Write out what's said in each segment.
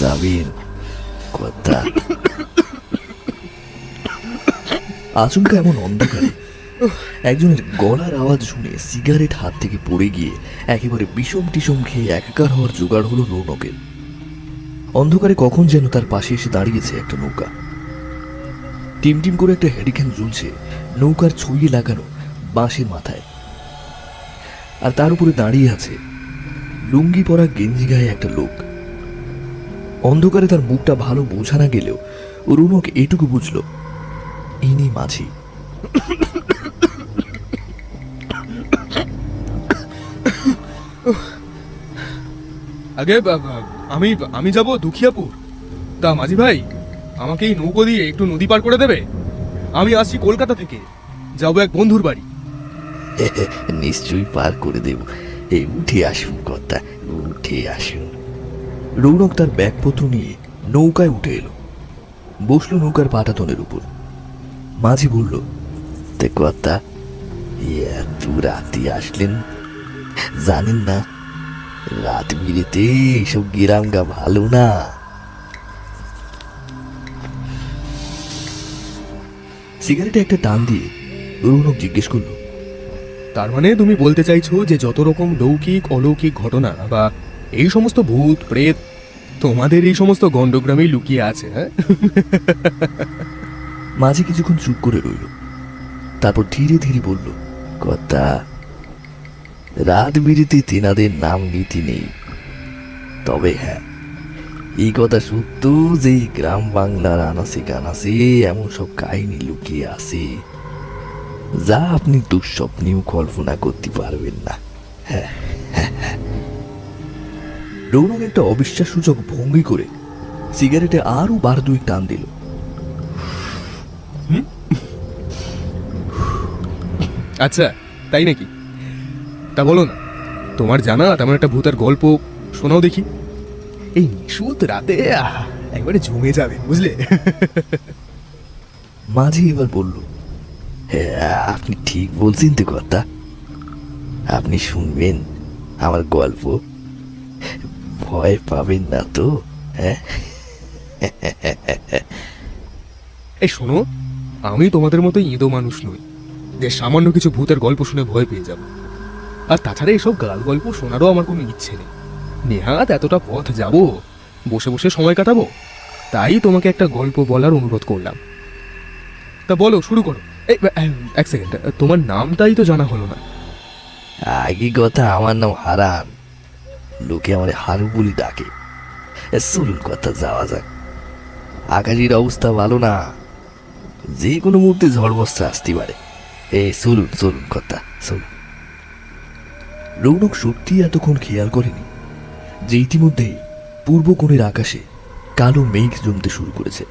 যাবেন কথা। আচমকা এমন অন্ধকারে একজনের গলার আওয়াজ শুনে সিগারেট হাত থেকে পড়ে গিয়ে একেবারে বিষম টিসম খেয়ে একাকার হওয়ার জোগাড় হলো রৌনকের। অন্ধকারে কখন যেন তার পাশে এসে দাঁড়িয়েছে একটা নৌকা। টিমটিম করে একটা হ্যারিকেন ঝুলছে নৌকার ছুঁয়ে লাগানো বাঁশের মাথায়, আর তার উপরে দাঁড়িয়ে আছে লুঙ্গি পরা গেঞ্জি গায়ে একটা লোক। অন্ধকারে তার মুখটা ভালো বোঝা না গেলেও রৌনক এটুকু বুঝল ইনি মাঝি। আগে আমি আমি যাব দুখিয়াপুর। তা মাঝি ভাই, আমাকে এই নৌকো দিয়ে একটু নদী পার করে দেবে? আমি আসছি কলকাতা থেকে, যাবো এক বন্ধুর বাড়ি। নিশ্চয়ই পার করে দেব, এই উঠে আসুন কথা, উঠে আসুন। রৌনক তার ব্যাগপত্র নিয়ে নৌকায় উঠে এলো, বসলো নৌকার পাটাতনের উপর। মাঝি বলল, তে কথা, এত রাতে আসলেন, জানেন না রাত বিরেতে এইসব গিরামগা ভালো না। সিগারেটে একটা টান দিয়ে রৌনক জিজ্ঞেস করলো, তার মানে তুমি বলতে চাইছো যে যত রকম লৌকিক অলৌকিক ঘটনা বা এই সমস্ত ভূত প্রেত তোমাদের এই সমস্ত গণ্ডগ্রামেই লুকিয়ে আছে? হ্যাঁ। মাঝি কিছুক্ষণ চুপ করে রইল, তারপর ধীরে ধীরে বলল, কথা, রাত বিরেতে তেনাদের নাম নীতি নেই, তবে হ্যাঁ এই কথা সত্য যে গ্রাম বাংলার আনাসে কানাসে এমন সব কাহিনী লুকিয়ে আছে যা আপনি দুঃস্বপ্নেও কল্পনা করতে পারবেন না। হ্যাঁ, রৌনক একটা অবিশ্বাসসূচক ভঙ্গি করে সিগারেটে আরো বার দুই টান দিল। আচ্ছা, তাই নাকি? তা বলো না, তোমার জানা তেমন একটা ভূতের গল্প শোনাও দেখি। এই নিশুত রাতে একবারে জমে যাবে, বুঝলে? মাঝি এবার বলল, হ্যাঁ আপনি ঠিক বলছেন তো কথা, আপনি শুনবেন আমার গল্প, ভয় পাবেন না তো? হ্যাঁ, এই শোনো, আমি তোমাদের মতো ইঁদো মানুষ নই যে সামান্য কিছু ভূতের গল্প শুনে ভয় পেয়ে যাব। আর তাছাড়া এসব গাল গল্প শোনারও আমার কোনো ইচ্ছে নেই। নেহাত এতটা পথ যাব, বসে বসে সময় কাটাবো, তাই তোমাকে একটা গল্প বলার অনুরোধ করলাম। তা বলো, শুরু করো। এই এক সেকেন্ড, তোমার নামটাই তো জানা হলো না। আগে কথা, আমার নাম হারান, লোকে আমার হারু বলি ডাকে। চলুন কথা, যাওয়া যাক, আকাশের অবস্থা ভালো না, যে কোনো মুহূর্তে ঝড় বস্ত্র আসতে পারে। চলুন চলুন কথা, চলুন। রৌনক সত্যি এতক্ষণ খেয়াল করেনি যে ইতিমধ্যেই পূর্ব কোণের আকাশে কালো মেঘ জমতে শুরু করেছে।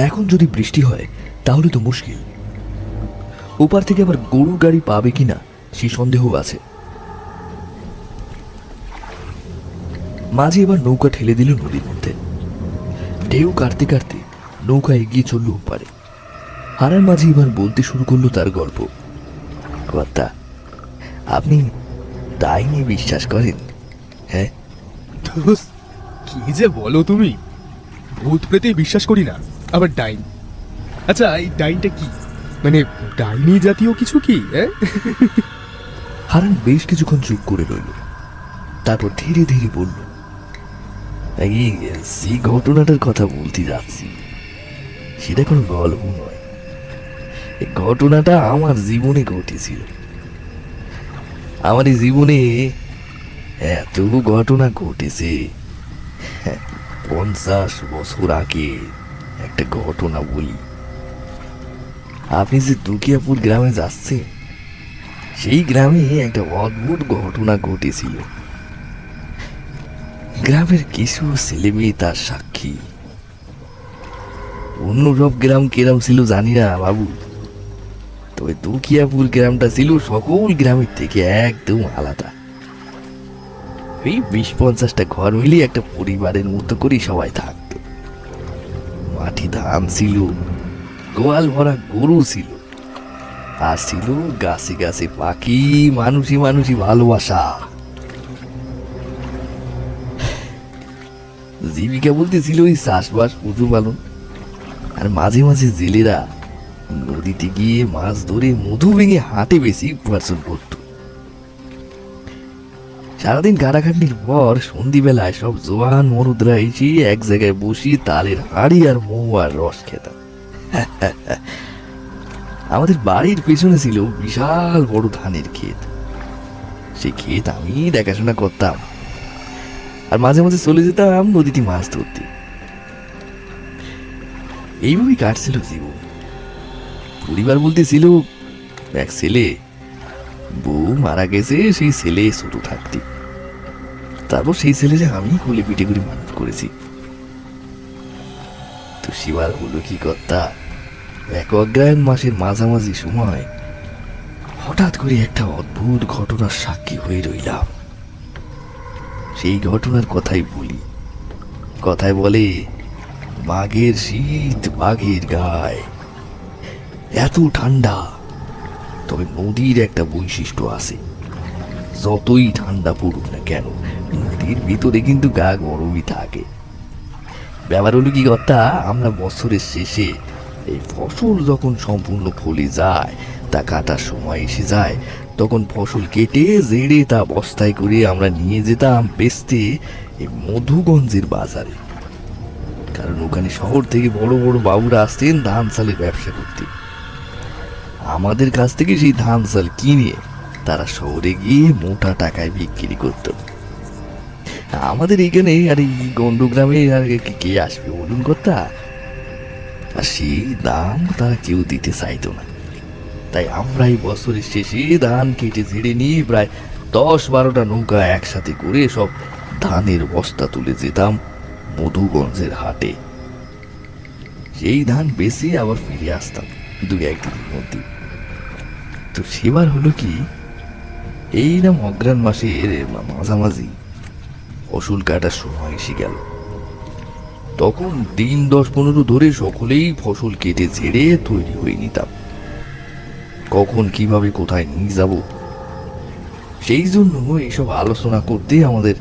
এখন যদি বৃষ্টি হয় তাহলে তো মুশকিল। ওপার থেকে আবার গরুর গাড়ি পাবে কিনা সে সন্দেহ আছে। মাঝি এবার নৌকা ঠেলে দিল নদীর মধ্যে। ঢেউ কাটতে কাটতে নৌকা এগিয়ে চলল ওপারে। হারান মাঝি এবার বলতে শুরু করলো তার গল্প। কথা, আপনি ডাইনি বিশ্বাস করেন? হ্যাঁ। কি যে বলো তুমি, ভূত প্রেতে বিশ্বাস করি না, আবার ডাইন? আচ্ছা, এই ডাইনটা কি, মানে ডাইনি জাতীয় কিছু কি? হারান বেশ কিছুক্ষণ চুপ করে রইল, তারপর ধীরে ধীরে বলল, সেই ঘটনাটার কথা বলতে যাচ্ছি সেটা কোনো গল্প নয়, এই ঘটনাটা আমার জীবনে ঘটেছিল। আমার এই জীবনে এত ঘটনা ঘটেছে, 50 বছর আগে একটা ঘটনা বলি। আপনি যে দুকিয়াপুর গ্রামে যাচ্ছেন, সেই গ্রামে একটা অদ্ভুত ঘটনা ঘটেছিল। গ্রামের কিছু ছেলে মেয়ে তার সাক্ষী। অন্য সব গ্রাম কেরাম ছিল জানি না বাবু, তবে দুকিয়াপুর গ্রামটা ছিল সকল গ্রামের থেকে একদম আলাদা। এই 20-50টা ঘর মিলিয়ে একটা পরিবারের মতো করে সবাই থাকতো। মাটি ধান ছিল, গোয়াল ভরা গরু ছিল, আর ছিল গাছে গাছে পাখি, মানুষই মানুষই ভালোবাসা। জীবিকা বলতে ছিল ওই চাষবাস, পশুপালন। আর মাঝে মাঝে জেলেরা নদীতে গিয়ে মাছ ধরে মধু ভেঙে হাটে বেশি উপার্জন করত। সারাদিন কাটাখাটনির পর সন্ধিবেলায় সব জোয়ান মরুদরা এসে এক জায়গায় বসি তালের হাড়ি আর মৌ আর রস খেতাম। আমাদের বাড়ির পেছনে ছিল বিশাল বড় ধানের ক্ষেত। সেই ক্ষেত আমি দেখাশোনা করতাম, আর মাঝে মাঝে চলে যেতাম নদীতে মাছ ধরতে। এইভাবেই কাটছিল জীবন। পরিবার বলতে ছিল এক ছেলে, বউ মারা গেছে সেই ছেলে ছোট থাকতে। তারপর সেই ছেলেরে আমি কোলে পিঠে করে মানুষ করেছি। তো শিবার হলো কি কর্তা, এক অগ্রহায়ণ মাসের মাঝামাঝি সময় হঠাৎ করে একটা অদ্ভুত ঘটনার সাক্ষী হয়ে রইলাম। সেই ঘটনার কথাই বলি। কথায় বলে, বাঘের শীত বাঘের গায়ে। এত ঠান্ডা, তবে নদীর একটা বৈশিষ্ট্য আছে, যতই ঠান্ডা পড়ুক না কেন নদীর ভিতরে কিন্তু গা গরমই থাকে। ব্যাপার হলো কি কর্তা, আমরা বছরের শেষে এই ফসল যখন সম্পূর্ণ ফলে যায়, তা কাটার সময় এসে যায়, তখন ফসল কেটে জেড়ে তা বস্তায় করে আমরা নিয়ে যেতাম বেচতে এই মধুগঞ্জের বাজারে। কারণ ওখানে শহর থেকে বড় বড় বাবুরা আসতেন ধান চালের ব্যবসা করতে। আমাদের কাছ থেকে সেই ধান চাল কিনে তারা শহরে গিয়ে মোটা টাকায় বিক্রি করত। আমাদের এইখানে আর এই গন্ডগ্রামে আর কে আসবে বলুন কর্তা? আর সেই দাম তারা কেউ দিতে চাইতো না। তাই আমরাই বছরের শেষে ধান কেটে ঝেড়ে নিয়ে প্রায় 10-12টা নৌকা একসাথে করে সব ধানের বস্তা তুলে যেতাম মধুগঞ্জের হাটে। সেই ধান বেশি আবার ফিরে আসতাম 2-1 দিনের মধ্যে। তো সেবার হলো কি, এই নাম অগ্রহায়ণ মাসের মাঝামাঝি ফসল কাটার সময় এসে গেল। তখন দিন 10-15 ধরে সকলেই ফসল কেটে ঝেড়ে তৈরি হয়ে নিতাম। কখন কিভাবে কোথায় নিয়ে যাব, সেই জন্য এইসব আলোচনা করতে আমাদের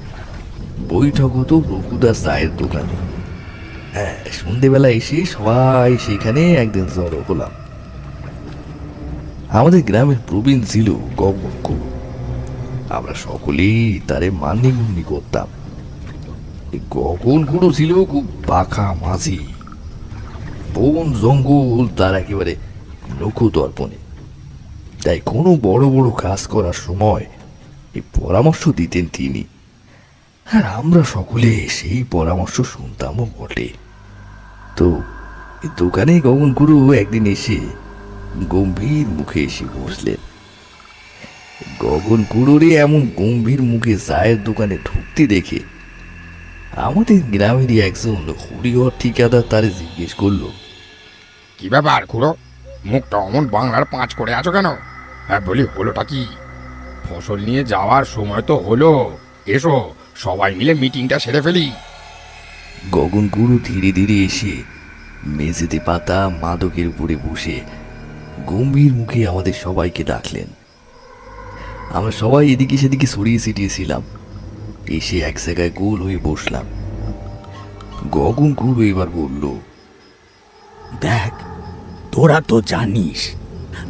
বৈঠক হতো রঘুদাস চায়ের দোকানে। হ্যাঁ, সন্ধেবেলা এসে সবাই সেখানে একদিন জড়ো হলাম। আমাদের গ্রামের প্রবীণ ছিল গগন গুরু। আমরা সকলেই তারে মান্যগণ্য করতাম। গগন গুরু ছিল খুব পাখা মাঝি। বন জঙ্গল তার একেবারে লক্ষ্য দর্পণে। তাই কোনো বড় বড় কাজ করার সময় এই পরামর্শ দিতেন তিনি, আর আমরা সকলে সেই পরামর্শ শুনতামও বটে। তো দোকানে গগন গুরু একদিন এসে গম্ভীর মুখে এসে বসলেন। গগন গুরুরে এমন গম্ভীর মুখে চায়ের দোকানে ঢুকতে দেখে আমাদের গ্রামেরই একজন হরিহর ঠিকাদার তারে জিজ্ঞেস করলো, কি ব্যাপার খুড়ো, মুখটা অমন বাংলার পাঁচ করে আছো কেন? হ্যাঁ বলি, হলোটা কি? ফসল নিয়ে যাওয়ার সময় তো হলো, এসো সবাই মিলে মিটিংটা সেরে ফেলি। গগন গুরু ধীরে ধীরে এসে মেঝেতে পাতা মাদকের উপরে বসে গম্ভীর মুখে আমাদের সবাইকে ডাকলেন। আমরা সবাই এদিকে সেদিকে ছড়িয়ে ছিটিয়েছিলাম। এসে এক জায়গায় গোল হয়ে বসলাম। গগন গুরু এবার বলল, দেখ, তোরা তো জানিস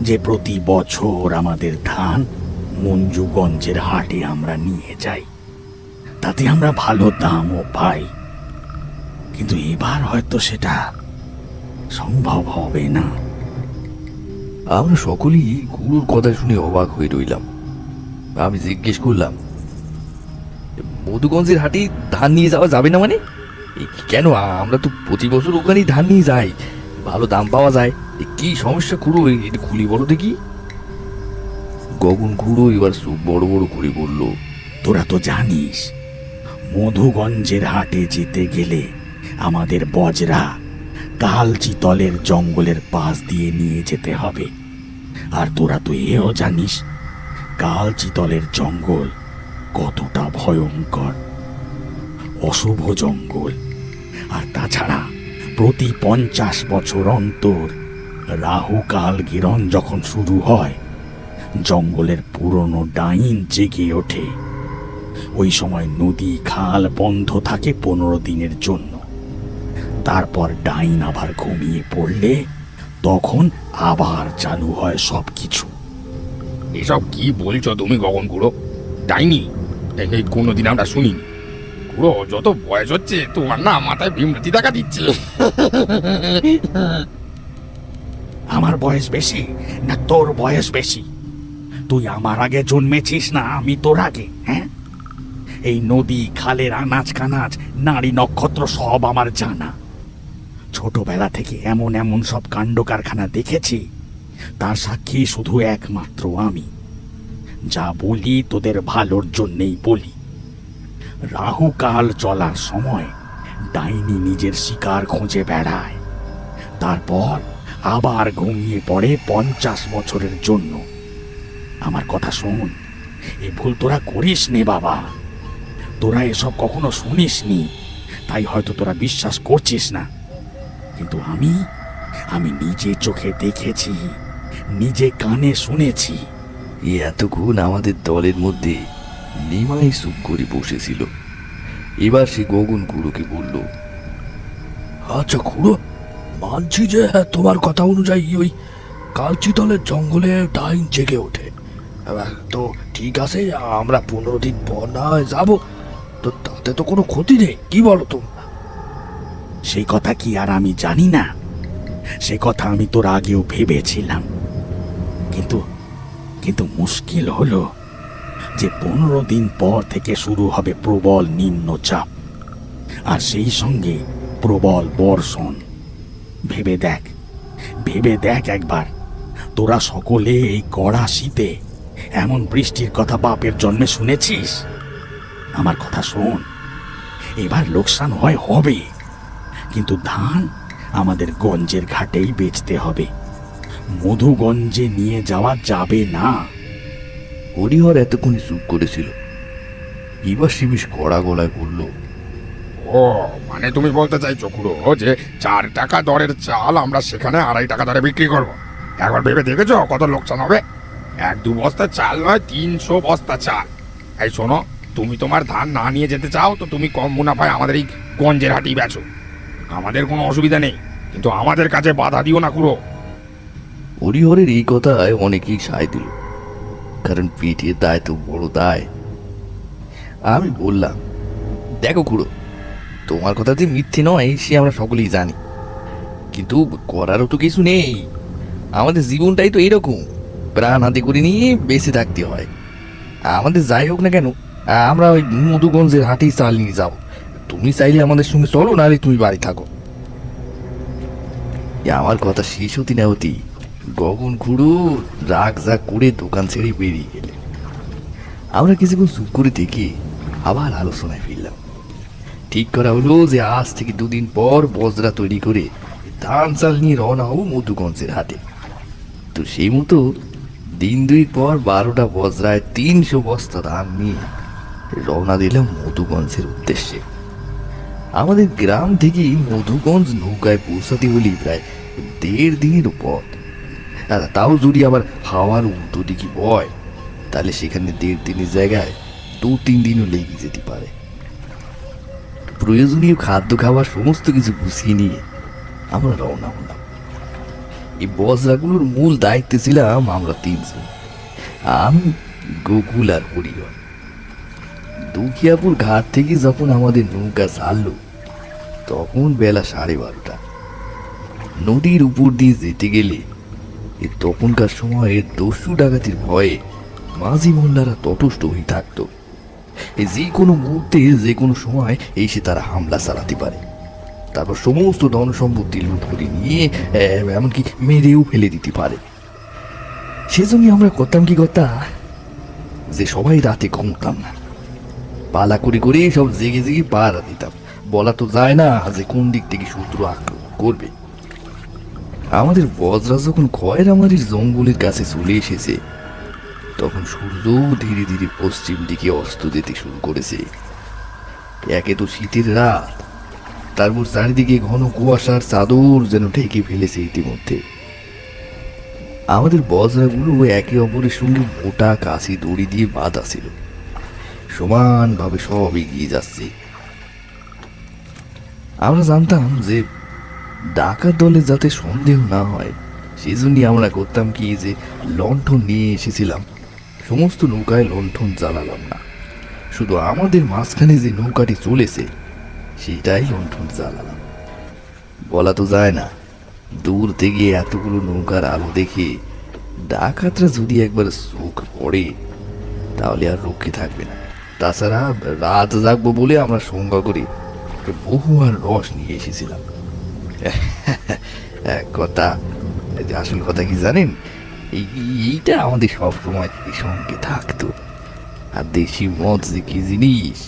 যে প্রতি বছর আমাদের ধান মঞ্জুগঞ্জের হাটে আমরা নিয়ে যাই, তাতে আমরা ভালো দামও পাই। কিন্তু এবার হয়তো সেটা সম্ভব হবে না। আমরা সকলেই গুরুর কথা শুনে অবাক হয়ে রইলাম। আমি জিজ্ঞেস করলাম, মধুগঞ্জের হাটে ধান নিয়ে যাওয়া যাবে না মানে? কেন? আমরা তো প্রতি বছর ওখানেই ধান নিয়ে যাই, ভালো দাম পাওয়া যায়। কি সমস্যা খুঁড়ো, এটা খুলি বড় দেখি। গগন খুঁড়ো এবার চোখ বড় বড় করে বলল, তোরা তো জানিস মধুগঞ্জের হাটে যেতে গেলে আমাদের বজরা কালচিতলের জঙ্গলের পাশ দিয়ে নিয়ে যেতে হবে। আর তোরা তো এও জানিস কালচিতলের জঙ্গল কতটা ভয়ঙ্কর, অশুভ জঙ্গল। আর তাছাড়া প্রতি 50 বছর অন্তর রাহু কাল গিরণ যখন শুরু হয়, জঙ্গলের পুরনো ডাইন জেগে ওঠে। ওই সময় নদী খাল বন্ধ থাকে 15 দিনের জন্য। তারপর ডাইন আবার ঘুমিয়ে পড়লে তখন আবার চালু হয় সবকিছু। এসব কি বলছো তুমি গগন খুড়ো? ডাইনি এই কোনোদিন আমরা শুনিনি। খুড়ো, যত বয়স হচ্ছে তোমার না মাথায় বিমৃতি দেখা দিচ্ছে। আমার বয়স বেশি না তোর বয়স বেশি? তুই আমার আগে জন্মেছিস না আমি তোর আগে? হ্যাঁ, এই নদী খালের আনাজ কানাজ নারী নক্ষত্র সব আমার জানা। ছোটবেলা থেকে এমন এমন সব কাণ্ড কারখানা দেখেছি, তার সাক্ষী শুধু একমাত্র আমি। যা বলি তোদের ভালোর জন্যেই বলি। রাহু কাল চলার সময় ডাইনি নিজের শিকার খুঁজে বেড়ায়, তারপর আবার ঘুমিয়ে পড়ে 50 বছরের জন্য। আমার কথা শোন, এ ভুল তোরা করিস নে বাবা। তোরা এসব কখনো শুনিসনি, তাই হয়তো তোরা বিশ্বাস করছিস না, কিন্তু আমি নিজে চোখে দেখেছি, নিজে কানে শুনেছি। এতক্ষণ আমাদের দলের মধ্যে নিমাই চুপ করে বসেছিল। এবার সে গগন খুড়োকে বলল, আচ্ছা খুড়ো, মানছি যে তোমার কথা অনুযায়ী ওই কালচিতলের জঙ্গলে ডাইন জেগে ওঠে। তো ঠিক আছে, আমরা 15 দিন পর না হয় যাবো, তো তাতে তো কোনো ক্ষতি নেই, কি বলো তুমি? সেই কথা কি আর আমি জানি না? সে কথা আমি তোর আগেও ভেবেছিলাম, কিন্তু কিন্তু মুশকিল হলো যে 15 দিন পর থেকে শুরু হবে প্রবল নিম্নচাপ, আর সেই সঙ্গে প্রবল বর্ষণ। ভেবে দেখ একবার, তোরা সকলে এই কড়া শীতে এমন বৃষ্টির কথা বাপের জন্মে শুনেছিস? আমার কথা শোন, এবার লোকসান হবে, কিন্তু ধান আমাদের গঞ্জের ঘাটেই বেচতে হবে, মধুগঞ্জে নিয়ে যাওয়া যাবে না। হরিহর এতক্ষণে চুপ করেছিল। এবার সে বেশ কড়া গলায় বলল, ও মানে তুমি বলতে চাইছো খুড়ো যে 4 টাকা দরের চাল আমরা সেখানে 2.5 টাকা দরে বিক্রি করবো? একবার ভেবে দেখেছো কত লোকসান হবে? 1-2 বস্তা চাল নয়, 300 বস্তা চাল। এই শোনো, তুমি তোমার ধান না নিয়ে যেতে চাও তো তুমি কম মুনাফায় আমাদের এই গঞ্জের হাটেই বেচো, আমাদের কোনো অসুবিধা নেই, কিন্তু আমাদের কাছে বাধা দিও না খুড়ো। হরিহরের এই কথায় অনেকেই সায় দিল, কারণ পেটের দায় তো বড় দায়। আমি বললাম, দেখো খুড়ো, তোমার কথা যে মিথ্যে নয় সে আমরা সকলেই জানি, কিন্তু করারও তো কিছু নেই। আমাদের জীবনটাই তো এরকম, প্রাণ হাতে করে নিয়ে বেঁচে থাকতে হয়। আমাদের যাই হোক না কেন, আমরা ওই মধুগঞ্জের হাটেই চাল নিয়ে যাবো। তুমি চাইলে আমাদের সঙ্গে চলো, নাহলে তুমি বাড়ি থাকো। আমার কথা শেষ হতে না হতেই গগন খুড়ো রাগ জাগ করে দোকান ছেড়ে বেরিয়ে গেলে। আমরা কিছুক্ষণ চুপ করে দেখে আবার আলোচনায় ফিরলাম। ঠিক করা হলো যে আজ থেকে 2 দিন পর বজরা তৈরি করে ধান চাল নিয়ে রওনা হবো মধুগঞ্জের হাটে। তো সেই মতো দিন 2 পর 12টা বজরায় 300 বস্তা ধান নিয়ে রওনা দিলাম মধুগঞ্জের উদ্দেশ্যে। আমাদের গ্রাম থেকে মধুগঞ্জ নৌকায় পৌঁছাতে হলেই প্রায় 1.5 দিনের পথ। তাও যদি আবার হাওয়ার উল্টো দিকে বয়, তাহলে সেখানে 1.5 দিনের জায়গায় 2-3 দিনও লেগে যেতে পারে। প্রয়োজনীয় খাদ্য খাবার সমস্ত কিছু গুছিয়ে নিয়ে আমরা রওনা হলাম। এই বজরাগুলোর মূল দায়িত্বে ছিলাম আমরা 3 জন, আমি, গোকুল আর হরিহর। দুখিয়াপুর ঘাট থেকে যখন আমাদের নৌকা ছাড়লো তখন বেলা 12:30। নদীর উপর দিয়ে যেতে গেলে তখনকার সময়ে দস্যু ডাকাতির ভয়ে মাঝি মোল্লারা তটস্থ হয়ে থাকতো। যে কোনো মুহূর্তে যে কোনো সময় এসে তারা হামলা চালাতে পারে, তারপর সমস্ত ধন সম্পত্তি লুট করে নিয়ে এমনকি মেরেও ফেলে দিতে পারে। সেজন্য আমরা করতাম কি যে সবাই রাতে ঘুমতাম না, পালা করে করে সব জেগে জেগে পাহারা দিতাম। বলা তো যায় না যে কোন দিক থেকে শত্রু আক্রমণ করবে। আমাদের বজরা যখন খয়রামারির জঙ্গলের কাছে চলে এসেছে তখন সূর্য ধীরে ধীরে পশ্চিম দিকে অস্ত যেতে শুরু করেছে। একে তো শীতের রাত, তারপর চারিদিকে ঘন কুয়াশার চাদর যেন ঢেকে ফেলেছে ইতিমধ্যে। আমাদের বজরাগুলো একে অপরের সঙ্গে মোটা কাছি দড়ি দিয়ে বাঁধা ছিল। সমানভাবে সব এগিয়ে যাচ্ছে। আমরা জানতাম যে ডাকাত দলে যাতে সন্দেহ না হয় সেজন্যই আমরা করতাম কি, যে লণ্ঠন নিয়ে এসেছিলাম। সমস্ত নৌকায় লণ্ঠন জ্বালালাম না, শুধু আমাদের মাঝখানে যে নৌকাটি চলেছে সেটাই লণ্ঠন জ্বালালাম। বলা তো যায় না, দূর থেকে এতগুলো নৌকার আলো দেখে ডাকাতরা যদি একবার চোখ পড়ে তাহলে আর রক্ষে থাকবে না। তাছাড়া রাত জাগবো বলে আমরা সংজ্ঞা করে বহু আর রস নিয়ে এসেছিলাম। এক কথা, আসল কথা কি জানেন, এইটা আমাদের সব সময় সঙ্গে থাকতো। আর দেশি মদ যে কি জিনিস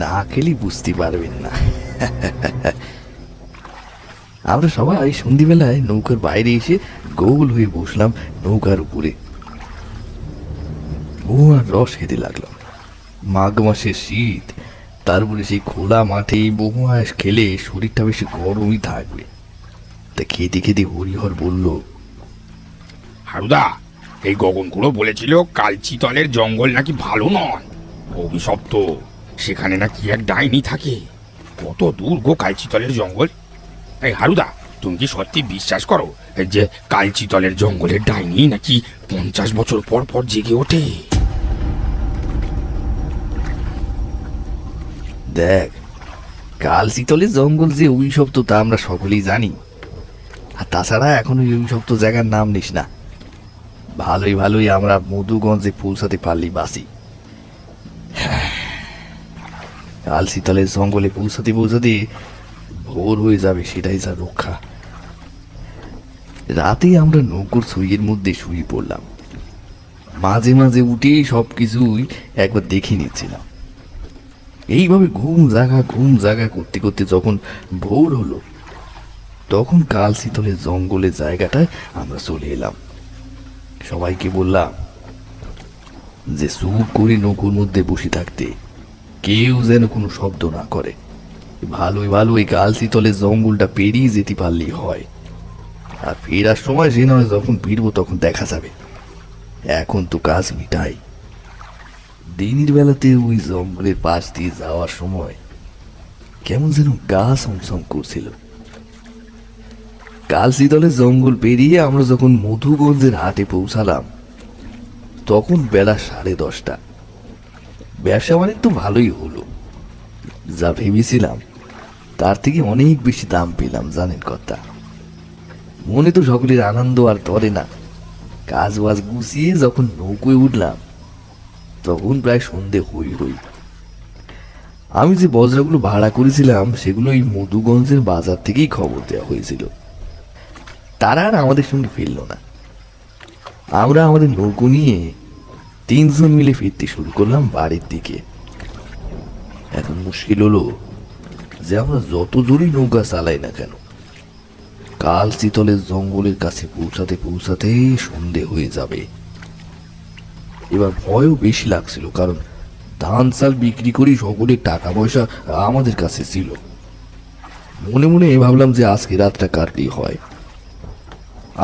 না খেলে বুঝতে পারবেন না। আমরা সবাই সন্ধিবেলায় নৌকার বাইরে এসে গোল হয়ে বসলাম নৌকার উপরে। বহু আর রস খেতে লাগলাম। মাঘ মাসের শীত, তারপরে সেই খোলা মাঠে বহু আঁশ খেলে শরীরটা বেশি গরমই থাকবে। তা খেতে খেতে হরিহর বলল, হারুদা, এই গগনকুড়ো বলেছিল কালচিতলের জঙ্গল নাকি ভালো নয়, অভিশপ্ত। সেখানে নাকি এক ডাইনি থাকে। কত দূর গো কালচিতলের জঙ্গল? এই হারুদা, তুমি কি সত্যি বিশ্বাস করো যে কালচিতলের জঙ্গলের ডাইনি নাকি 50 বছর পর পর জেগে ওঠে? দেখ, কাল শীতলের জঙ্গল যে অভিশপ্ত তা আমরা সকলেই জানি। আর তাছাড়া এখন ওই অভিশপ্ত জায়গার নাম নিস না। ভালোই ভালোই আমরা মধুগঞ্জে পৌঁছাতে পারলি বাসি। কাল শীতলের জঙ্গলে পৌঁছাতে পৌঁছাতে ভোর হয়ে যাবে, সেটাই যা রক্ষা। রাতে আমরা নৌকোর ছইয়ের মধ্যে শুয়ে পড়লাম। মাঝে মাঝে উঠে সবকিছুই একবার দেখে নিচ্ছিলাম। এইভাবে ঘুম জাগা করতে করতে যখন ভোর হলো তখন কাল শীতলের জঙ্গলের জায়গাটায় আমরা চলে এলাম। সবাইকে বললাম যে চুপ করে নৌকোর মধ্যে বসে থাকতে, কেউ যেন কোনো শব্দ না করে। ভালোই কাল শীতলের জঙ্গলটা পেরিয়ে যেতে পারলেই হয়। আর ফেরার সময় সে নয়, যখন ফিরবো তখন দেখা যাবে। এখন তো কাজ মিটাই। দিনের বেলাতে ওই জঙ্গলের পাশ দিয়ে যাওয়ার সময় কেমন যেন গা সমসম করছিল। কাল শীতলের জঙ্গল পেরিয়ে আমরা যখন মধুগঞ্জের হাটে পৌঁছালাম তখন বেলা 10:30। ব্যবসা বাণিজ্য তো ভালোই হলো। যা ভেবেছিলাম তার থেকে অনেক বেশি দাম পেলাম, জানেন কথা। মনে তো সকলের আনন্দ আর ধরে না। কাজ বাজ গুছিয়ে যখন নৌকোয় উঠলাম তখন প্রায় সন্ধে হই। আমি যে বজরাগুলো ভাড়া করেছিলাম সেগুলো এই মধুগঞ্জের বাজার থেকেই খবর দেওয়া হয়েছিল। তারা আর আমাদের সঙ্গে ফিরল না। আমরা আমাদের নৌকো নিয়ে 3 জন মিলে ফিরতে শুরু করলাম বাড়ির দিকে। এখন মুশকিল হলো যে আমরা যত জোরই নৌকা চালাই না কেন, কাল শীতলের জঙ্গলের কাছে পৌঁছাতে পৌঁছাতে সন্ধে হয়ে যাবে। এবার ভয়ও বেশি লাগছিল, কারণ ধান চাল বিক্রি করি সকলের টাকা পয়সা আমাদের কাছে ছিল। মনে মনে ভাবলাম যে আজকে রাতটা কাটলেই হয়।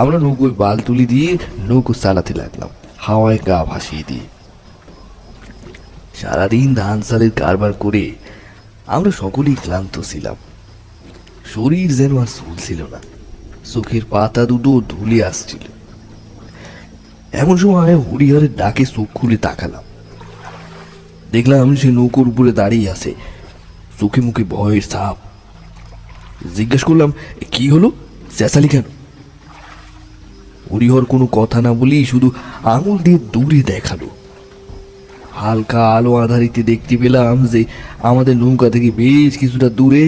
আমরা নৌকোয় বাল তুলি দিয়ে নৌকো চালাতে লাগলাম, হাওয়ায় গা ভাসিয়ে দিয়ে। সারাদিন ধান চালের কারবার করে আমরা সকলেই ক্লান্ত ছিলাম। শরীর যেন আর চলছিল না, চোখের পাতা দুটো ধুলে আসছিল। এমন সময় হরিহরের ডাকে চোখ খুলে তাকালাম। দেখলাম সে নৌকোর উপরে দাঁড়িয়ে আছে, চোখে মুখে ভয়ের ছাপ। জিজ্ঞেস করলাম, কি হলো, চেঁচালি কেন? হরিহর কোনো কথা না বলেই শুধু আঙুল দিয়ে দূরে দেখালো। হালকা আলো আধারিতে দেখতে পেলাম যে আমাদের নৌকা থেকে বেশ কিছুটা দূরে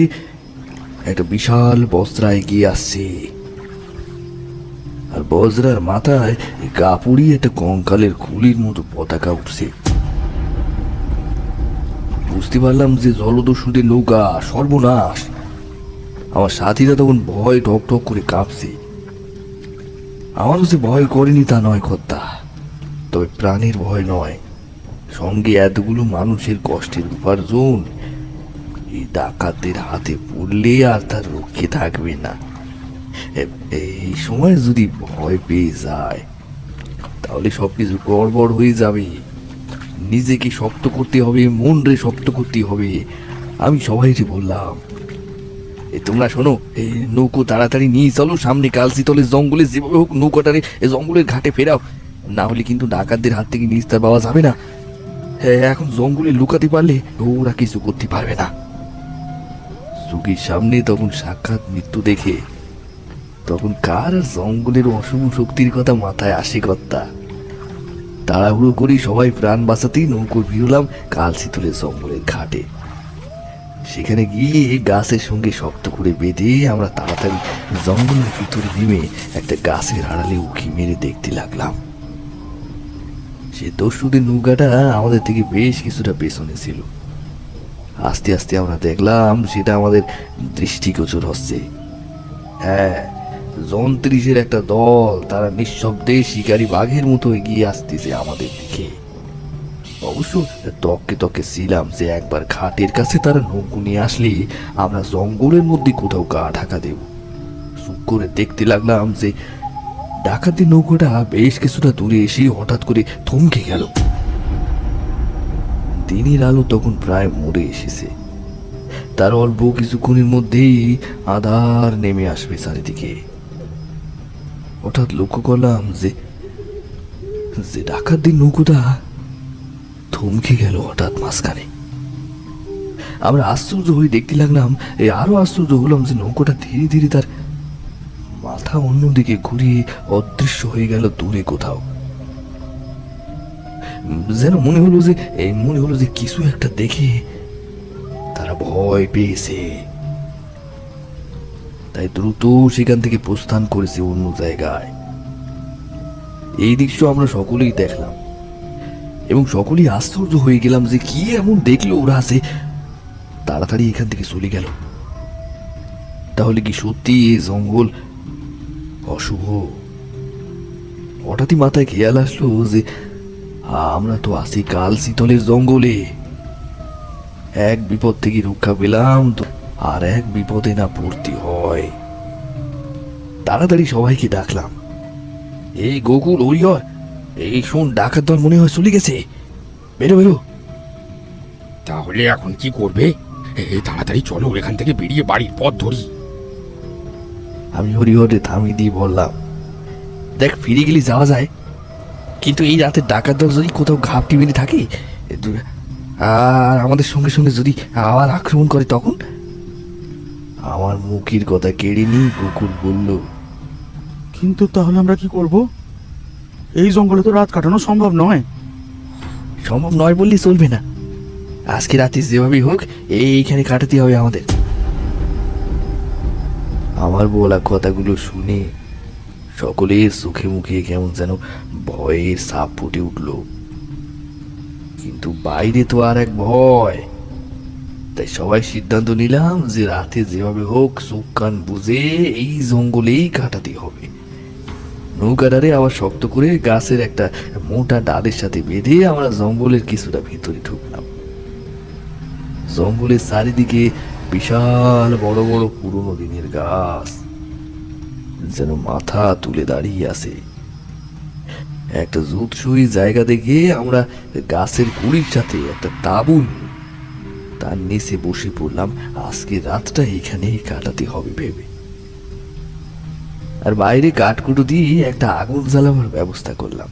একটা বিশাল বস্ত্রা এগিয়ে আসছে। আর বজ্রার মাথায় কাপড়ি একটা কঙ্কালের খুলির মতো পতাকা উঠছে। বুঝতে পারলাম যে জলদস্যুদের নৌকা, সর্বনাশ। আমার সাথীরা তখন ভয় ঠক ঠক করে কাঁপছে। আমারও যে ভয় করেনি তা নয় কর্তা, তবে প্রাণের ভয় নয়, সঙ্গে এতগুলো মানুষের কষ্টের উপার্জন এই ডাকাতদের হাতে পড়লে আর তার রক্ষে থাকবে না। এই সময় যদি ভয় পেয়ে যায় তাহলে সবকিছু গড়বড় হয়ে যাবে। নিজেকে শক্ত করতে হবে, মন রে শক্ত করতে হবে। আমি সবাইকে বললাম, তোমরা শোনো, এই নৌকো তাড়াতাড়ি নিয়ে চলো, সামনে কালশীতলের জঙ্গলে যেভাবে হোক নৌকাটারে জঙ্গলের ঘাটে ফেরাও, না হলে কিন্তু ডাকাতদের হাত থেকে নিস্তার পাওয়া যাবে না। হ্যাঁ, এখন জঙ্গলে লুকাতে পারলে ওরা কিছু করতে পারবে না। চোখের সামনে তখন সাক্ষাৎ মৃত্যু দেখে তখন কার আর জঙ্গলের অশুভ শক্তির কথা মাথায় আসে কর্তা। তাড়াহুড়ো করে সবাই প্রাণ বাঁচাতেই নৌকো ভিড়লাম কালশীতলের জঙ্গলের ঘাটে। সেখানে গিয়ে গাছের সঙ্গে শক্ত করে বেঁধে আমরা তাড়াতাড়ি জঙ্গলের ভিতরে নেমে একটা গাছের আড়ালে উঁকি মেরে দেখতে লাগলাম। সে দস্যুদের নৌকাটা আমাদের থেকে বেশ কিছুটা পেছনে ছিল। আস্তে আস্তে আমরা দেখলাম সেটা আমাদের দৃষ্টিগোচর হচ্ছে। হ্যাঁ, ৩৯-এর একটা দল, তারা নিঃশব্দে শিকারী বাঘের মতো এগিয়ে আসতেছে আমাদের দিকে। অবশ্য তককে তককে ছিলাম যে একবার ঘাটের কাছে তারা নৌকো নিয়ে আসলে আমরা জঙ্গলের মধ্যে কোথাও গা ঢাকা দেব। চুপ করে দেখতে লাগলাম যে ডাকাতি নৌকোটা বেশ কিছুটা দূরে এসে হঠাৎ করে থমকে গেল। দিনের আলো তখন প্রায় মরে এসেছে। তার অল্প কিছুক্ষণের মধ্যেই আঁধার নেমে আসবে চারিদিকে। হঠাৎ লক্ষ্য করলাম যে ডাকাতদের নৌকোটা থমকে গেল হঠাৎ মাঝখানে। আমরা আশ্চর্য হয়ে দেখতে লাগলাম, আরো আশ্চর্য হলাম যে নৌকোটা ধীরে ধীরে তার মাথা অন্যদিকে ঘুরিয়ে অদৃশ্য হয়ে গেল দূরে কোথাও। যেন মনে হলো যে কিছু একটা দেখে তারা ভয় পেয়েছে, তাই দ্রুত সেখান থেকে প্রস্থান করেছে অন্য জায়গায়। এই দৃশ্য আমরা সকলেই দেখলাম এবং সকলেই আশ্চর্য হয়ে গেলাম যে কি এমন দেখলো ওরা, আছে তাড়াতাড়ি এখান থেকে চলে গেল। তাহলে কি সত্যি এই জঙ্গল অশুভ? হঠাৎই মাথায় খেয়াল আসলো যে আমরা তো আছি কালশীতলের জঙ্গলে। এক বিপদ থেকে রক্ষা পেলাম তো আর এক বিপদে না পড়তে হয়। তাড়াতাড়ি সবাইকে ডাকলাম, এই গোকুল, হরিহর, এই শোন, ডাকাত দল মনে হয় চলে গেছে, বেরো বেরো। তাহলে এখন কি করবে? এই তাড়াতাড়ি চলো, এখান থেকে বেরিয়ে বাড়ির পথ ধরি। আমি হরিহরে থামিয়ে দিয়ে বললাম, দেখ, ফিরে গেলে যাওয়া যায়, কিন্তু এই রাতে ডাকাত দল যদি কোথাও ঘাপটি মেরে থাকে আর আমাদের সঙ্গে সঙ্গে যদি আবার আক্রমণ করে তখন? আমার মুখের কথা কেড়ে নিয়ে গোকুল বলল, কিন্তু তাহলে আমরা কি করব? এই জঙ্গলে তো রাত কাটানো সম্ভব নয়। সম্ভব নয় বললে চলবে না, আজকে রাতে যেভাবেই হোক এইখানে কাটাতে হবে আমাদের। আমার বলা কথাগুলো শুনে সকলের চোখে মুখে কেমন যেন ভয়ের ছাপ ফুটে উঠল। কিন্তু বাইরে তো আর এক ভয়। তাই সবাই সিদ্ধান্ত নিলাম যে রাতে যেভাবে হোক চোখ কান বুঝে এই জঙ্গলেই কাটাতে হবে। নৌকাটারে আবার শক্ত করে গাছের একটা মোটা ডালের সাথে বেঁধে আমরা জঙ্গলের কিছুটা ভিতরে ঢুকলাম। জঙ্গলের চারিদিকে বিশাল বড় বড় পুরনো দিনের গাছ যেন মাথা তুলে দাঁড়িয়ে আছে। একটা জুতসই জায়গা দেখে আমরা গাছের গুড়ির সাথে একটা তাঁবু তার নিচে বসে পড়লাম আজকে রাতটা এখানেই কাটাতে হবে ভেবে। আর বাইরে কাঠকুটো দিয়ে একটা আগুন জ্বালাবার ব্যবস্থা করলাম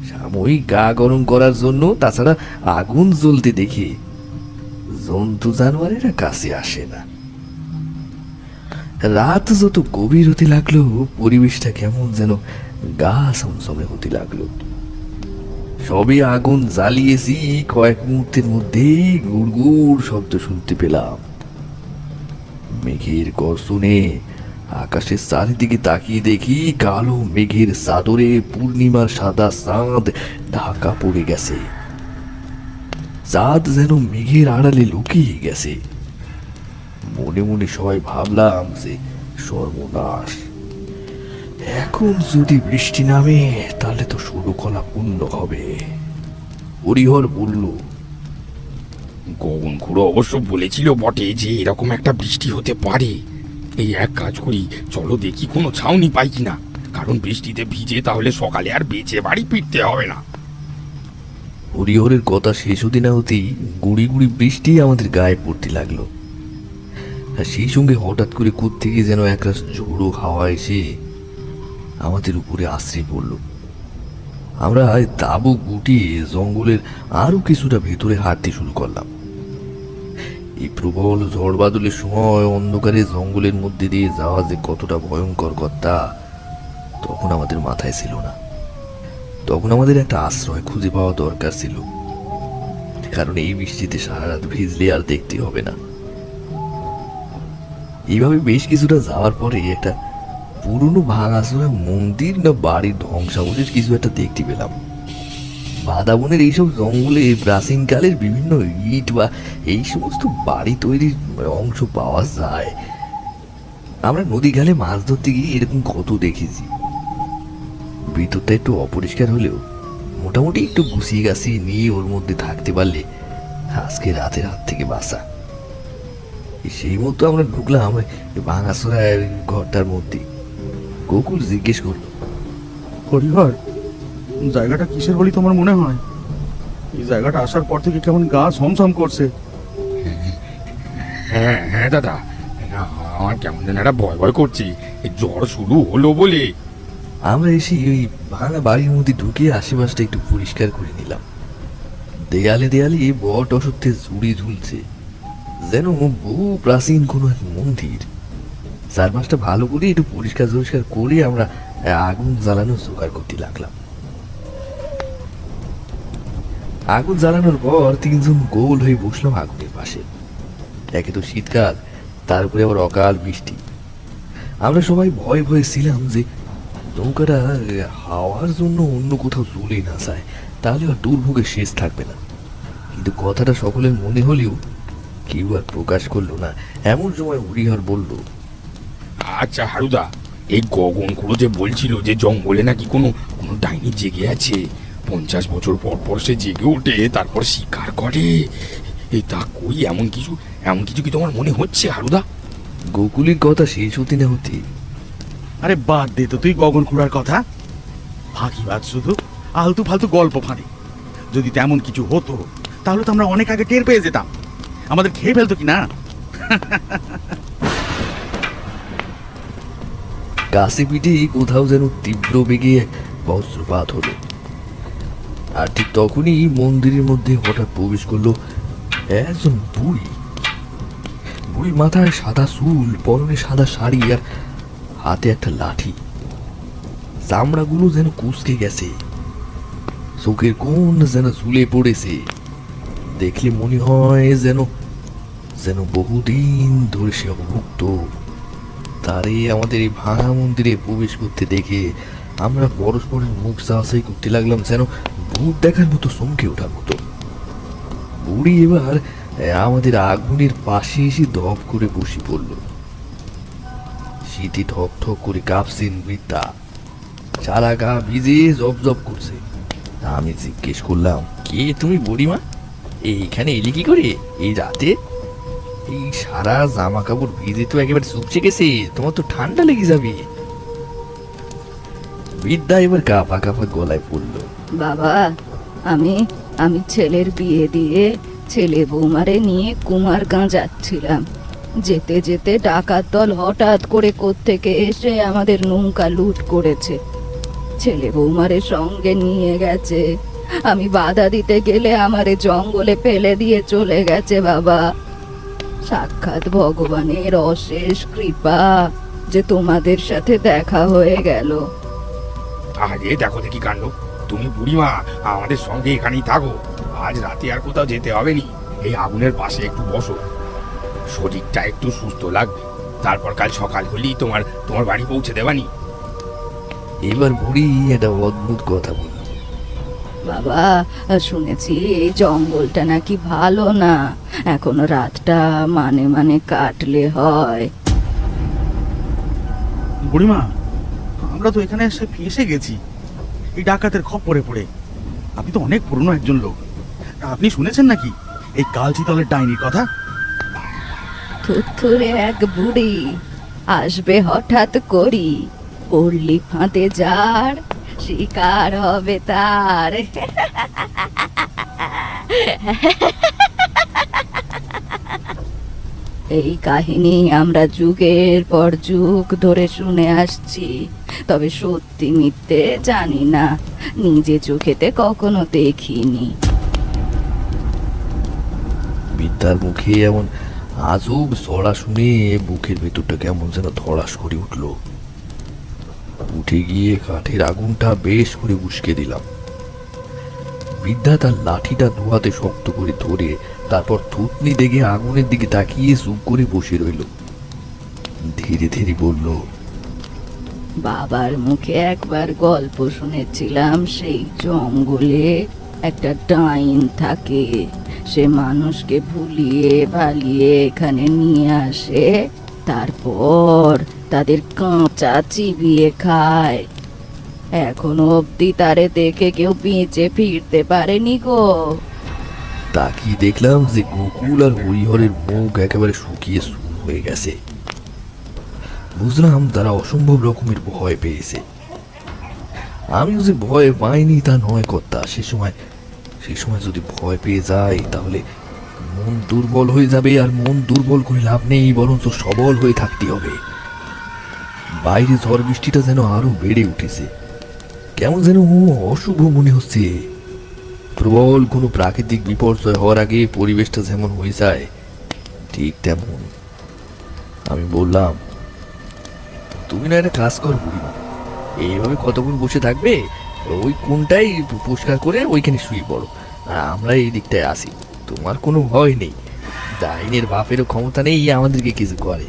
সাময়িক গা গরম করার জন্য। তাছাড়া আগুন জ্বলতে দেখে জন্তু জানোয়ারেরা কাছে আসে না। রাত যত গভীর হতে লাগলো পরিবেশটা কেমন যেন গা সমসমে হতে লাগলো। সবে আগুন জ্বালিয়েছি, কয়েক মুহূর্তের মধ্যে গুড়গুড় শব্দ শুনতে পেলাম। মেঘের গর্জনে আকাশের চারিদিকে তাকিয়ে দেখি কালো মেঘের চাদরে পূর্ণিমার সাদা চাঁদ ঢাকা পড়ে গেছে। চাঁদ যেন মেঘের আড়ালে লুকিয়ে গেছে। মনে মনে সবাই ভাবলাম যে সর্বনাশ, এখন যদি বৃষ্টি নামে তাহলে তো ষোলকলা পূর্ণ হবে। হরিহর বলল, গগন খুড়ো অবশ্য বলেছিল বটে যে এরকম একটা বৃষ্টি হতে পারে। এই এক কাজ করি, চলো দেখি কোনো ছাউনি পাই কিনা, কারণ বৃষ্টিতে ভিজে তাহলে সকালে আর বেঁচে বাড়ি ফিরতে হবে না। হরিহরের কথা শেষ হতে না হতেই গুড়ি গুড়ি বৃষ্টি আমাদের গায়ে পড়তে লাগলো। আর সেই সঙ্গে হঠাৎ করে কোত্থেকে যেন একটা ঝোড়ো হাওয়া এসে আমাদের উপরে আশ্রয় পড়ল। আমরা তাঁবু গুটিয়ে জঙ্গলের আরো কিছুটা ভেতরে হাঁটতে শুরু করলাম। এই প্রবল ঝড় বাদলের সময় অন্ধকারে জঙ্গলের মধ্যে দিয়ে যাওয়া যে কতটা ভয়ঙ্কর কথা তখন আমাদের মাথায় ছিল না। তখন আমাদের একটা আশ্রয় খুঁজে পাওয়া দরকার ছিল, কারণ এই বৃষ্টিতে সারা রাত ভিজলে আর দেখতে হবে না। এইভাবে বেশ কিছুটা যাওয়ার পরে একটা পুরনো ভাঙাচোরা মন্দির না বাড়ির ধ্বংসাবশেষ কিছু একটা দেখতে পেলাম। বাদাবনের এইসব জঙ্গলে প্রাচীনকালের বিভিন্ন ইট বা এই সমস্ত বাড়ি তৈরির অংশ পাওয়া যায়। আমরা নদী ঘালে মাছ ধরতে গিয়ে এরকম কত দেখেছি। ভিতরটা একটু অপরিষ্কার হলেও মোটামুটি একটু গুছিয়ে গাছিয়ে নিয়ে ওর মধ্যে থাকতে পারলে আজকে রাতের হাত থেকে বাঁচা। সেই মতো আমরা ঢুকলাম ভাঙাচোরা ঘরটার মধ্যে। গোকুল জিজ্ঞেস করলো, হরিহর, জায়গাটা কিসের বলি তোমার মনে হয়? এই জায়গাটা আসার পর থেকে কেমন গা ছমছম করছে। হ্যাঁ হ্যাঁ দাদা, আমার কেমন যেন একটা ভয় ভয় করছে, এই জ্বর শুরু হলো বলে। আমরা এসে ওই ভাঙা বাড়ির মধ্যে ঢুকে আশেপাশটা একটু পরিষ্কার করে নিলাম। দেয়ালে দেয়ালে বট অসত্যের জুড়ি ঝুলছে, যেন বহু প্রাচীন কোনো এক মন্দির। চারপাশটা ভালো করে একটু পরিষ্কার পরিষ্কার করে আমরা আগুন জ্বালানো জোগাড় করতে লাগলাম। আগুন জ্বালানোর পর তিনজন গোল হয়ে বসলাম আগুনের পাশে। একে তো শীতকাল, তারপরে আবার অকাল বৃষ্টি। আমরা সবাই ভয়ে ভয়ে ছিলাম যে নৌকাটা হাওয়ার জন্য অন্য কোথাও চলে না যায়, তাহলে আর দুর্ভোগের শেষ থাকবে না। কিন্তু কথাটা সকলের মনে হলেও কেউ আর প্রকাশ করলো না। এমন সময় হরিহর বলল, আচ্ছা হারুদা, এই গগন খুঁড়ো যে বলছিল যে জঙ্গলে নাকি কোনো কোনো ডাইনি জেগে আছে, 50 বছর পর পর সে জেগে ওঠে, তারপর শিকার করে। এই তা কই এমন কিছু কি তোমার মনে হচ্ছে হারুদা? গোকুলের কথা শেষ হতে না হতে আরে বাদ দে তো তুই গগন খুঁড়ার কথা। ফাঁকিবাজ শুধু আলতু ফালতু গল্প ফাঁড়ি। যদি তেমন কিছু হতো তাহলে তো আমরা অনেক আগে টের পেয়ে যেতাম, আমাদের খেয়ে ফেলতো কি না। কাছে পিঠে কোথাও যেন তীব্র বেগে বজ্রপাত হলো। আর ঠিক তখনই মন্দিরের মধ্যে হঠাৎ প্রবেশ করলো একজন বুড়ি। বুড়ির মাথায় সাদা চুল, পরনে সাদা শাড়ি, আর হাতে একটা লাঠি। চামড়াগুলো যেন কুঁচকে গেছে, চোখের কোণ যেন ঝুলে পড়েছে। দেখলে মনে হয় যেন যেন বহুদিন ধরে সে অভুক্ত। তারে আমাদের এই ভাঙা মন্দিরে প্রবেশ করতে দেখে আমরা পরস্পরের মুখ চাষাই করতে লাগলাম, যেন ভূত দেখার মতো চমকে ওঠার মতো। বুড়ি এবার আমাদের আগুনের পাশে এসে ধপ করে বসে পড়ল। শীতে ঠক ঠক করে কাঁপছেন বৃদ্ধা, সারা গা ভিজে জব জব করছে। আমি জিজ্ঞেস করলাম, কে তুমি বুড়িমা? এইখানে এলি কি করে এই রাতে? এই সারা জামা কাপড় ভিজে তো একেবারে শুকছে গেছে, তোমার তো ঠান্ডা লেগে যাবে। বিদ্যা এবার কাঁপা কাঁপা গলায় পড়ল, বাবা, আমি আমি ছেলের বিয়ে দিয়ে ছেলে বৌমারে নিয়ে কুমারগাঁ যাচ্ছিলাম। যেতে যেতে ডাকাত দল হঠাৎ করে কোত্থেকে এসে আমাদের নৌকা লুট করেছে। ছেলে বৌমারে সঙ্গে নিয়ে গেছে। আমি বাধা দিতে গেলে আমারে জঙ্গলে ফেলে দিয়ে চলে গেছে বাবা। সাক্ষাৎ ভগবানের অশেষ কৃপা যে তোমাদের সাথে দেখা হয়ে গেল। আরে দেখো দেখি কাণ্ড, তুমি বুড়িমা আমাদের সঙ্গে এখানেই থাকো। আজ রাতে আর কোথাও যেতে হবে নি। এই আগুনের পাশে একটু বসো, শরীরটা একটু সুস্থ লাগবে। তারপর কাল সকাল হলেই তোমার বাড়ি পৌঁছে দেবানি। এবার বুড়ি একটা অদ্ভুত কথা বলল, বাবা, শুনেছি এই জঙ্গলটা নাকি ভালো না, এখনো রাতটা মানে মানে কাটলে হয়। বুড়িমা, আমরা তো এখানে এসে ফেঁসে গেছি এই ডাকাতের খপ্পরে পড়ে। আপনি তো অনেক পুরনো একজন লোক, তা আপনি শুনেছেন নাকি এই কালচিতলের ডাইনির কথা? থুথুরে এক বুড়ি আসবে হঠাৎ করি, পড়লি ফাঁদে যার শিকার হবে তার। এই কাহিনী আমরা যুগের পর যুগ ধরে শুনে আসছি, তবে সত্যি মিথ্যে জানি না, নিজে চোখেতে কখনো দেখিনি। বিদ্যার মুখে এমন আজব সরা শুনে বুকের ভেতরটা কেমন যেন ধড়াস করে উঠল। উঠে গিয়ে কাঠের আগুনটা বেশ করে উস্কে দিলাম। বিদ্যা তার লাঠিটা ধোয়াতে শক্ত করে ধরে তারপর থুতনি দেখে আগুনের দিকে তাকিয়ে চুপ করে বসে রইল। ধীরে ধীরে বলল, বাবার মুখে একবার গল্প শুনেছিলাম, সেই জঙ্গলে একটা ডাইন থাকে। সে মানুষকে ভুলিয়ে ভালিয়ে এখানে নিয়ে আসে, তারপর তাদের কাঁচা চিবিয়ে খায়। এখনো অব্দি তারে দেখে কেউ বেঁচে ফিরতে পারেনি গো। তাকিয়ে দেখলাম যে গোকুল আর হরিহরের মুখ একেবারে শুকিয়ে শুরু হয়ে গেছে। বুঝলাম তারা অসম্ভব রকমের ভয় পেয়েছে। আমিও যে ভয় পাইনি তা নয় কর্তা, সে সময় যদি ভয় পেয়ে যাই তাহলে মন দুর্বল হয়ে যাবে, আর মন দুর্বল করে লাভ নেই, বরঞ্চ সবল হয়ে থাকতে হবে। বাইরে ঝড় বৃষ্টিটা যেন আরো বেড়ে উঠেছে, কেমন যেন অশুভ মনে হচ্ছে। প্রবল কোনো প্রাকৃতিক বিপর্যয় হওয়ার আগে পরিবেশটা যেমন হয়ে যায় ঠিক তেমন। আমি বললাম, তুমি না একটা কাজ করো বুড়িমা, এইভাবে কতক্ষণ বসে থাকবে? ওই কোনটাই পরিষ্কার করে ওইখানে শুয়ে পড়ো, আর আমরা এই দিকটায় আসি। তোমার কোনো ভয় নেই, ডাইনের বাপেরও ক্ষমতা নেই আমাদেরকে কিছু করে।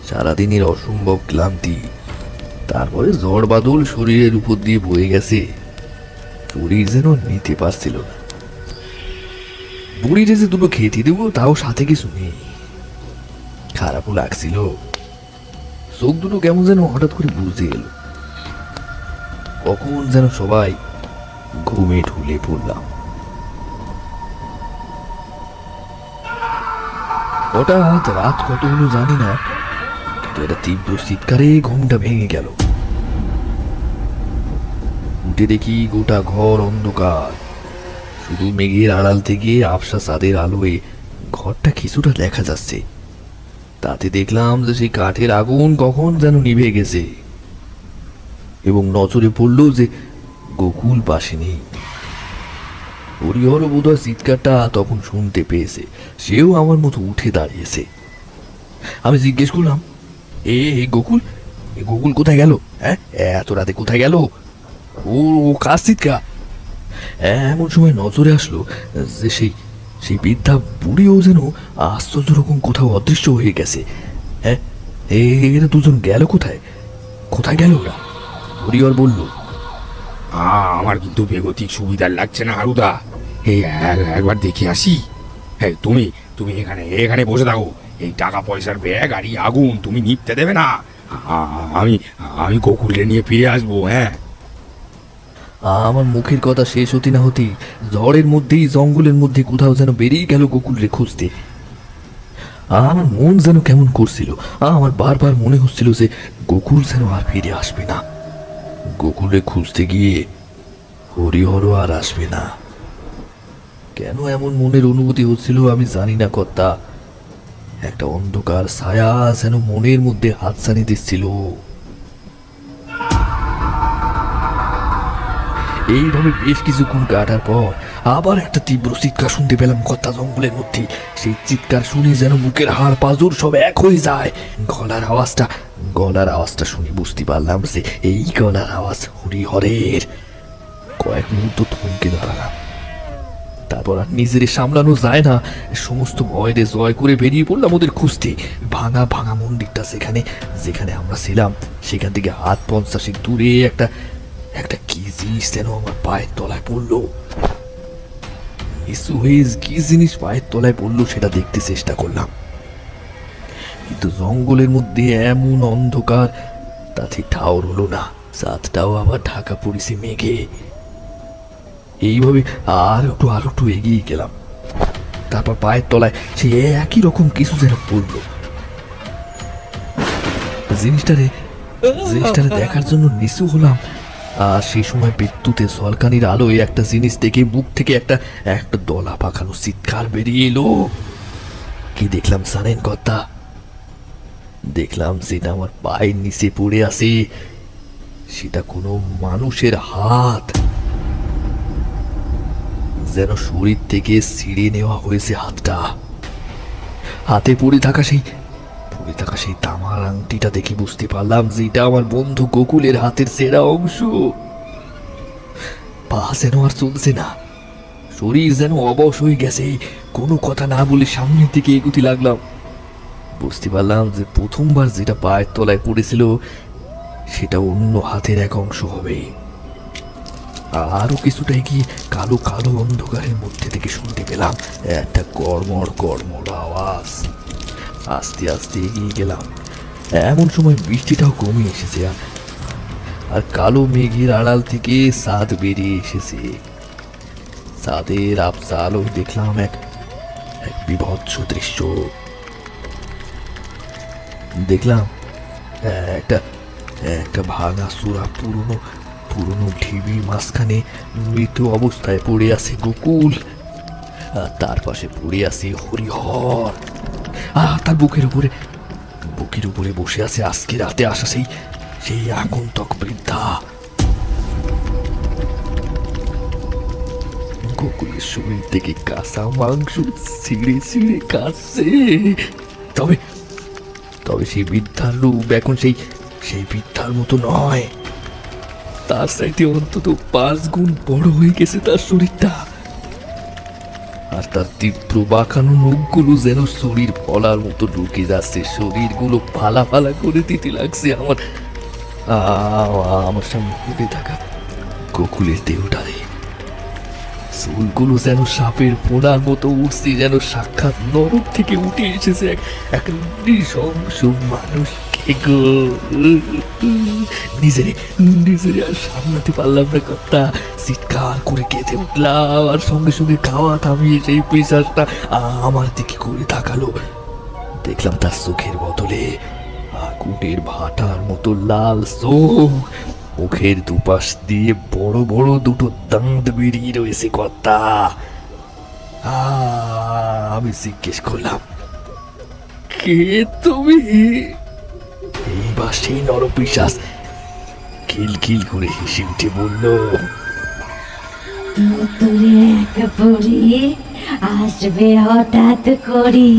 সারাদিনের অসম্ভব ক্লান্তি, তারপরে ঝড় বাদল শরীরের উপর দিয়ে বয়ে গেছে, শরীর যেন নিতে পারছিল না। বুড়িরে যে দুটো খেতে দেবো তাও সাথে কিছু নেই। খারাপও লাগছিল, চোখ দুটো কেমন যেন হঠাৎ করে বুঝে গেল। কখন যেন সবাই ঘুমে ঢুলে পড়লাম। হঠাৎ রাত কত হলো জানি না, কিন্তু একটা তীব্র চিৎকারে ঘুমটা ভেঙে গেল। উঠে দেখি গোটা ঘর অন্ধকার, শুধু মেঘের আড়াল থেকে আবসা চাঁদের আলোয় ঘরটা কিছুটা দেখা যাচ্ছে। তাতে দেখলাম যে সেই কাঠের আগুন কখন যেন নিভে গেছে, এবং নজরে পড়ল যে গোকুল পাশে নেই। হরিহর বোধহয় চিৎকারটা তখন শুনতে পেয়েছে, সেও আমার মতো উঠে দাঁড়িয়েছে। আমি জিজ্ঞেস করলাম, এ গোকুল, এ গোকুল কোথায় গেল? হ্যাঁ, এত রাতে কোথায় গেল? ও কাজ চিৎকার। এমন সময় নজরে আসলো যে সেই বৃদ্ধা বুড়িও যেন আশ্চর্য রকম কোথাও অদৃশ্য হয়ে গেছে। হ্যাঁ, এরা দুজন গেল কোথায়? কোথায় গেল ওরা? হরিহর বলল, আমার কিন্তু বেগতিক সুবিধার লাগছে না হারুদা, এই একবার দেখে আসি। হ্যাঁ, তুমি তুমি এখানে এখানে বসে থাকো, এই টাকা পয়সার ব্যাগ আর এই আগুন তুমি নিপতে দেবে না। আমি আমি গোকুলে নিয়ে ফিরে আসবো। হ্যাঁ, আমার মুখের কথা শেষ হতে না হতেই ঝড়ের মধ্যেই জঙ্গলের মধ্যে কোথাও যেন বেরিয়ে গেল গোকুলরে খুঁজতে। আমার মন যেন কেমন করছিল, আমার বারবার মনে হচ্ছিল যে গোকুল যেন আর ফিরে আসবে না। গোকুলে খুঁজতে গিয়ে হরিহরও আর আসবে না। কেন এমন মনের অনুভূতি হচ্ছিল আমি জানি না কর্তা। একটা অন্ধকার ছায়া যেন মনের মধ্যে হাতছানি দিচ্ছিল। এইভাবে বেশ কিছুক্ষণ কাটার পর আবার একটা তীব্র চিৎকার শুনতে পেলাম কর্তা জঙ্গলের মধ্যে। সেই চিৎকার শুনে যেন বুকের হাড় পাজর সব এক হয়ে যায়। গলার আওয়াজটা শুনে বুঝতে পারলাম যে এই গলার আওয়াজ হরিহরের। কয়েক মুহূর্ত থমকে দাঁড়ালাম, তারপর আর নিজের সামলানো যায় না, সমস্ত ভয়রে জয় করে বেরিয়ে পড়লাম ওদের খুঁজতে। ভাঙা ভাঙা মন্দিরটা যেখানে যেখানে আমরা ছিলাম সেখান থেকে হাত 50 দূরে একটা কি জিনিস যেন আমার পায়ের তলায় পড়লো। কি জিনিস পায়ের তলায় পড়লো সেটা দেখতে চেষ্টা করলাম, কিন্তু জঙ্গলের মধ্যে এমন অন্ধকার, তাতে ঠাউর হলো না। চাঁদটাও আবার ঢাকা পড়েছে মেঘে। এইভাবে আর একটু এগিয়ে গেলাম, তারপর পায়ের তলায় সে একই রকম কিছু যেন পড়লো। জিনিসটারে দেখার জন্য নিচু হলাম, আর সেই সময় বিদ্যুতের ঝলকানির আলোয় একটা জিনিস দেখে মুখ থেকে একটা একটা দলা পাকানো চিৎকার বেরিয়ে এলো। কি দেখলাম জানেন কর্তা? দেখলাম সেটা আমার পায়ের নিচে পড়ে আছে। সেটা কোনো মানুষের হাত, যেন শরীর থেকে ছিঁড়ে নেওয়া হয়েছে হাতটা। হাতে পড়ে থাকা সেই তামার আংটিটা দেখে বুঝতে পারলাম যে এটা আমার বন্ধু গোকুলের হাতের সেরা অংশ। পা যেন আর চলছে না, শরীর যেন অবশ হয়ে গেছে। কোনো কথা না বলে সামনের দিকে এগুতে লাগলাম। বুঝতে পারলাম যে প্রথমবার যেটা পায়ের তলায় পড়েছিল সেটা অন্য হাতের এক অংশ হবে। আরো কিছুটা এগিয়ে কালো কালো অন্ধকারের মধ্যে থেকে শুনতে পেলাম একটা কর্মর কর্মর আওয়াজ। আস্তে আস্তে এগিয়ে গেলাম। এমন সময় বৃষ্টিটাও কমে এসেছে, আর কালো মেঘের আড়াল থেকে চাঁদ বেরিয়ে এসেছে। চাঁদের আবছা আলোয় দেখলাম এক এক বিভৎস দৃশ্য। দেখলাম একটা একটা ভাঙা চূড়া পুরনো ঢিবির মাঝখানে মৃত অবস্থায় পড়ে আছে গোকুল, আর তার পাশে পড়ে আছে হরিহর, আর তার বুকের উপরে বসে আছে আজকে রাতে আসা সেই আগন্তুক বৃদ্ধা। গোকুলের শরীর থেকে কাঁচা মাংস ছিঁড়ে ছিঁড়ে কাটছে। তবে সেই বৃদ্ধার রূপ এখন সেই বৃদ্ধার মতো নয়। তার চাইতে অন্তত 5 গুণ বড় হয়ে গেছে তার শরীরটা, আর তার তীব্র বাঁকানো নখগুলো যেন শরীর ফলার মতো ঢুকে যাচ্ছে। শরীরগুলো ফালা ফালা করে দিতে লাগছে আমার সামনে ফুটে থাকা গোকুলের দেহটারে। চুলগুলো যেন সাপের ফোঁড়ার মতো উঠছে, যেন সাক্ষাৎ নরক থেকে উঠে এসেছে এক নৃশংস মানুষকে গো। নিজেরে আর সামলাতে পারলাম না কর্তা, চিৎকার করে কেঁদে উঠলাম। আর সঙ্গে সঙ্গে খাওয়া থামিয়ে সেই পেশাটা আমার দিকে করে তাকালো। দেখলাম তার চোখের বদলে আগুনের ভাটার মতো লাল চোখ, মুখের দুপাশ দিয়ে বড় বড় দুটো দাঁত বেরিয়ে রয়েছে কর্তা। আমি জিজ্ঞেস করলাম, কে তুমি? এইবার সেই নরপিশাচ খিলখিল করে হেসে উঠে বলল, তুতুরে এক বুড়ি আসবে হঠাৎ করি,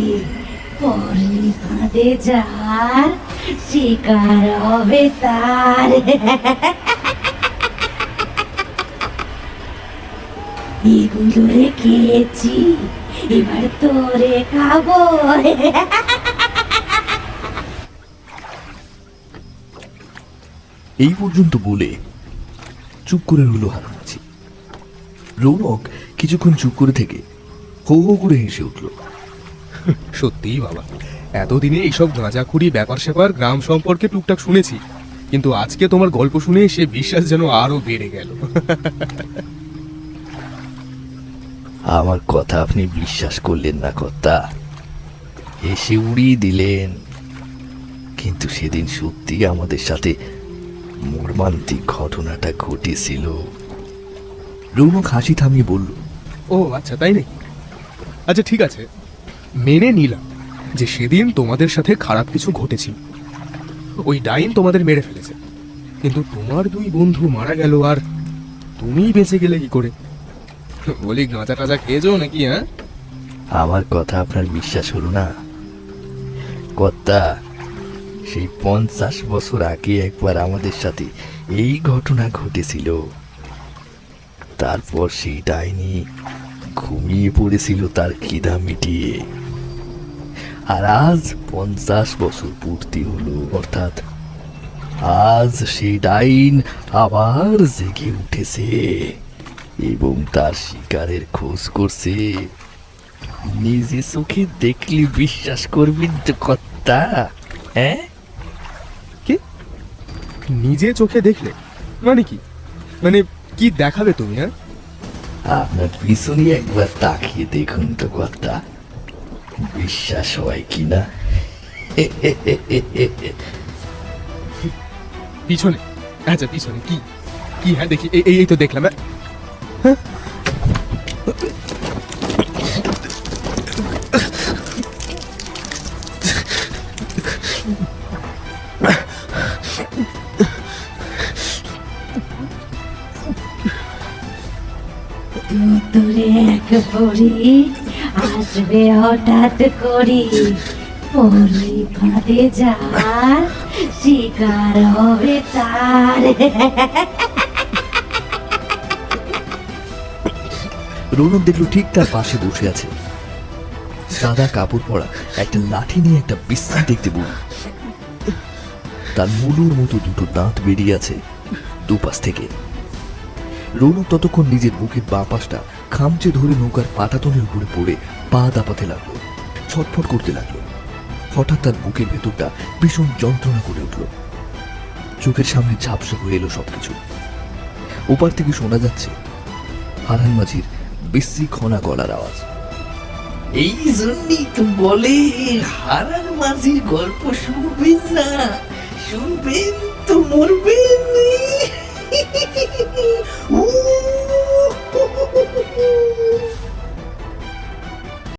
পরলি ফাঁদে যার শিকার হবে তার। এগুলো রেখেছি, এবার তোরে খাবো। এই পর্যন্ত বলে চুপ করে রইল হারামাছি। রৌনক কিছুক্ষণ চুপ করে থেকে হো হো করে হেসে উঠল। সত্যিই বাবা, এতদিনে এইসব গাঁজাখুরি ব্যাপার স্যাপার গ্রাম সম্পর্কে টুকটাক শুনেছি, কিন্তু আজকে তোমার গল্প শুনে সে বিশ্বাস যেন আরো বেড়ে গেল। আমার কথা আপনি বিশ্বাস করলেন না কর্তা, এসে উড়িয়ে দিলেন। কিন্তু সেদিন সত্যি আমাদের সাথে মর্মান্তিক ঘটনাটা ঘটেছিল। রৌনক হাসি থামিয়ে বলল, ও আচ্ছা, তাই নাকি? আচ্ছা ঠিক আছে, মেনে নিলাম যে সেদিন তোমাদের সাথে খারাপ কিছু ঘটেছিল, ওই ডাইন তোমাদের মেরে ফেলেছে। কিন্তু তোমার 2 বন্ধু মারা গেল আর তুমি বেঁচে গেলে কি করে? বলি, গাঁজা টাজা খেয়েছো নাকি? হ্যাঁ, আমার কথা আপনার বিশ্বাস হলো না কর্তা? সেই 50 বছর আগে একবার আমাদের সাথে এই ঘটনা ঘটেছিল। তারপর সেই ডাইনি ঘুমিয়ে পড়েছিল তার খিদা মিটিয়ে। আর আজ 50 বছর পূর্তি হলো, অর্থাৎ আজ সেই ডাইন আবার জেগে উঠেছে এবং তার শিকারের খোঁজ করছে। নিজে চোখে দেখলে বিশ্বাস করবেন তো কর্তা? হ্যাঁ, কি নিজে চোখে দেখলে? মানে কি? মানে কি দেখাবে তুমি? হ্যাঁ, আপনার পিছনে একবার তাকিয়ে দেখুন তো কর্তা, বিশ্বাস হয় কিনা। পিছনে? আচ্ছা, পিছনে কি? কি হ্যাঁ দেখি, এই তো দেখলাম। হ্যাঁ? তোরে এক পরি আসবে হঠাৎ করি, পরি ফাঁদে যার শিকার হবে তার। রৌনক দেখলো ঠিক তার পাশে বসে আছে সাদা কাপড় পরা একটা লাঠি নিয়ে একটা বিশ্রী দেখতে বুড়ি। তার মুলুর মতো দুটো দাঁত বেরিয়ে আছে দুপাশ থেকে। রৌনক ততক্ষণ নিজের বুকের বাঁ পাশটা খামচে ধরে নৌকার পাটাতনের উপরে পড়ে পা দাপাতে লাগলো, ছটফট করতে লাগলো। হঠাৎ তার বুকের ভেতরটা ভীষণ যন্ত্রণা করে উঠল, চোখের সামনে ঝাপসা হয়ে এলো সবকিছু। ওপার থেকে শোনা যাচ্ছে হারান মাঝির বিশ্রী খনা গলার আওয়াজ। এই জন্যই তো বলে হারান মাঝির গল্প শুনবেন না, শুনবেন তো মরবেন।